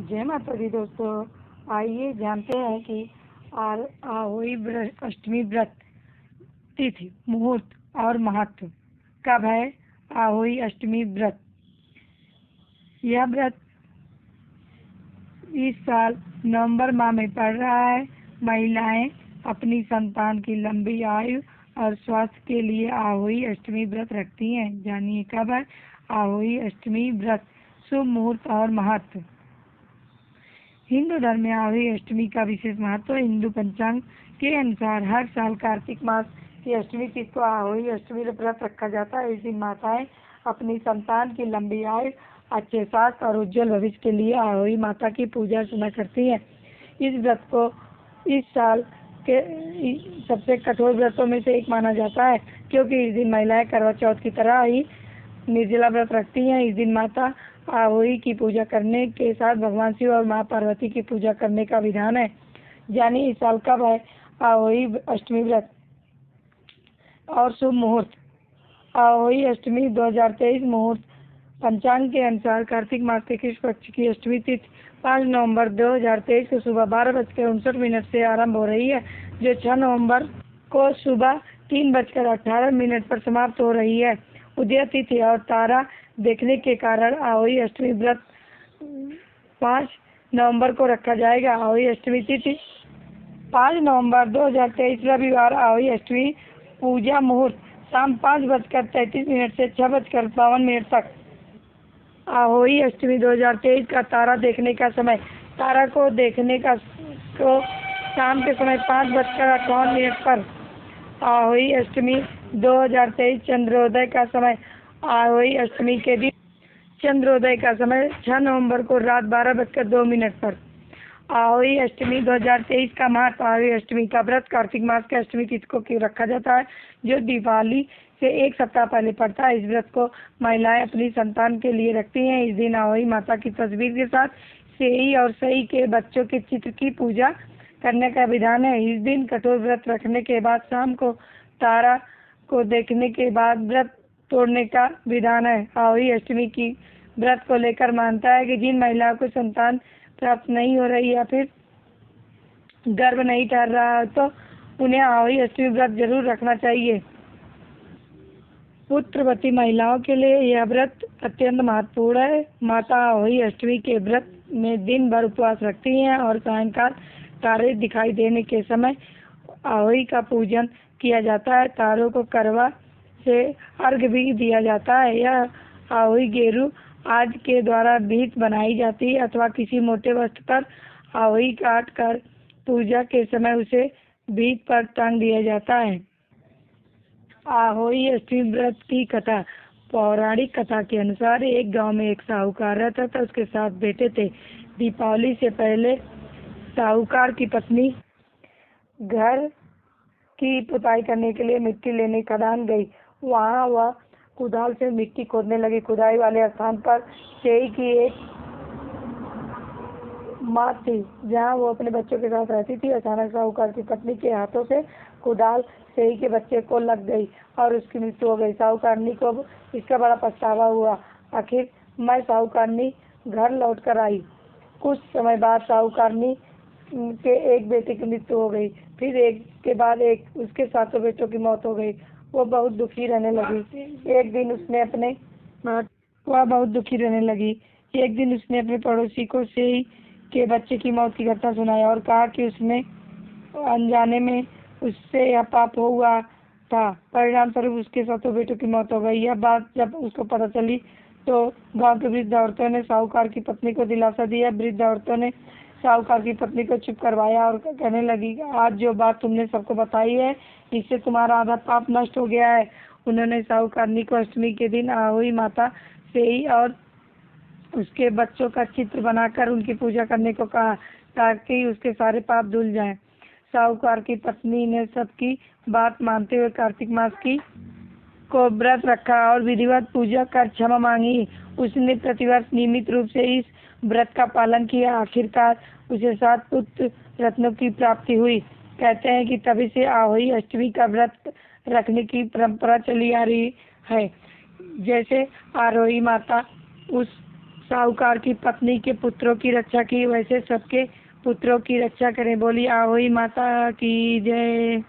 जय माता दी दोस्तों। आइए जानते हैं कि आहोई अष्टमी व्रत तिथि, मुहूर्त और महत्व। कब है आहोई अष्टमी व्रत? यह व्रत इस साल नवंबर माह में पड़ रहा है। महिलाएं अपनी संतान की लंबी आयु और स्वास्थ्य के लिए आहोई अष्टमी व्रत रखती हैं। जानिए कब है आहोई अष्टमी व्रत, शुभ मुहूर्त और महत्व। हिंदू धर्म में आहोई अष्टमी का विशेष महत्व है। हिंदू पंचांग के अनुसार हर साल कार्तिक मास की अष्टमी तिथि को आहोई अष्टमी व्रत रखा जाता है। इस दिन माताएं अपनी संतान की लंबी आयु, अच्छे स्वास्थ्य और उज्जवल भविष्य के लिए आहोई माता की पूजा अर्चना करती हैं। इस व्रत को इस साल के सबसे कठोर व्रतों में से एक माना जाता है, क्योंकि इस दिन महिलाएं करवा चौथ की तरह ही निर्जला व्रत रखती हैं। इस दिन माता आहोई की पूजा करने के साथ भगवान शिव और माँ पार्वती की पूजा करने का विधान है। जानिए इस साल कब है आहोई अष्टमी व्रत और शुभ मुहूर्त। आहोई अष्टमी 2023 मुहूर्त पंचांग के अनुसार कार्तिक मास के कृष्ण पक्ष की अष्टमी तिथि 5 नवंबर 2023 को सुबह 12:59 से आरंभ हो रही है, जो 6 नवंबर को सुबह 3:18 पर समाप्त हो रही है। उदय तिथि और तारा देखने के कारण आहोई अष्टमी व्रत 5 नवंबर को रखा जाएगा। आहोई अष्टमी तिथि 5 नवंबर 2023 रविवार। आहोई अष्टमी पूजा मुहूर्त शाम 5:33 से 6:52 तक। आहोई अष्टमी 2023 का तारा देखने का समय। तारा को देखने का शाम के समय 5:58 पर। आहोई अष्टमी 2023 चंद्रोदय का समय। आहोई अष्टमी के दिन चंद्रोदय का समय 6 नवंबर को रात 12:02 पर। आहोई अष्टमी 2023 का महत्व। आहोई अष्टमी का व्रत कार्तिक मास के अष्टमी तिथि को रखा जाता है, जो दिवाली से एक सप्ताह पहले पड़ता है। इस व्रत को महिलाएं अपनी संतान के लिए रखती हैं। इस दिन आहोई माता की तस्वीर के साथ सेई और सई के बच्चों के चित्र की पूजा करने का विधान है। इस दिन कठोर व्रत रखने के बाद शाम को तारा को देखने के बाद व्रत तोड़ने का विधान है। आहोई अष्टमी की व्रत को लेकर मानता है कि जिन महिलाओं को संतान प्राप्त नहीं हो रही या फिर गर्भ नहीं ठहर रहा है, तो उन्हें आहोई अष्टमी व्रत जरूर रखना चाहिए। पुत्रवती महिलाओं के लिए यह व्रत अत्यंत महत्वपूर्ण है। माता आहोई अष्टमी के व्रत में दिन भर उपवास रखती हैं और सायंकाल तारे दिखाई देने के समय आहोई का पूजन किया जाता है। तारों को करवा से अर्घ्य भी दिया जाता है। यह आहोई गेरू आदि के द्वारा भीत बनाई जाती है अथवा किसी मोटे वस्त्र पर आहोई काट कर पूजा के समय उसे भीत पर टांग दिया जाता है। आहोई अष्टमी व्रत की कथा। पौराणिक कथा के अनुसार एक गांव में एक साहूकार रहता था। उसके 7 बेटे थे। दीपावली से पहले साहूकार की पत्नी घर की पुताई करने के लिए मिट्टी लेने खदान गई। वहां वह कुदाल से मिट्टी खोदने लगी। खुदाई वाले स्थान पर सेई की एक माँ थी, जहाँ वो अपने बच्चों के साथ रहती थी। अचानक साहूकार की पत्नी के हाथों से कुदाल सेई के बच्चे को लग गई और उसकी मृत्यु हो गई। साहूकारनी को इसका बड़ा पछतावा हुआ। आखिर मैं साहूकारनी घर लौट कर आई। कुछ समय बाद साहूकारनी के एक बेटे की मृत्यु हो गई। फिर एक के बाद एक उसके 7 बेटों की मौत हो गई। वो बहुत दुखी रहने लगी। एक दिन उसने अपने पड़ोसी को सेई के बच्चे की मौत की घटना सुनाई और कहा कि उसने अनजाने में उससे यह पाप हुआ था। परिणाम स्वरूप उसके 7 बेटों की मौत हो गई। यह बात जब उसको पता चली तो गांव की वृद्ध औरतों ने साहूकार की पत्नी को दिलासा दिया। वृद्ध औरतों ने साहूकार की पत्नी को चुप करवाया और कहने लगी, आज जो बात तुमने सबको बताई है, इससे तुम्हारा आधा पाप नष्ट हो गया है। उन्होंने साहूकारनी को अष्टमी के दिन आहोई माता सेई और उसके बच्चों का चित्र बनाकर उनकी पूजा करने को कहा, ताकि उसके सारे पाप धुल जाएं। साहूकार की पत्नी ने सबकी बात मानते हुए कार्तिक मास को व्रत रखा और विधिवत पूजा कर क्षमा मांगी। उसने प्रतिवर्ष नियमित रूप से इस व्रत का पालन किया। आखिरकार उसे 7 पुत्र रत्नों की प्राप्ति हुई। कहते हैं कि तभी से आहोई अष्टमी का व्रत रखने की परंपरा चली आ रही है। जैसे आहोई माता उस साहूकार की पत्नी के पुत्रों की रक्षा की, वैसे सबके पुत्रों की रक्षा करें। बोली आहोई माता की जय।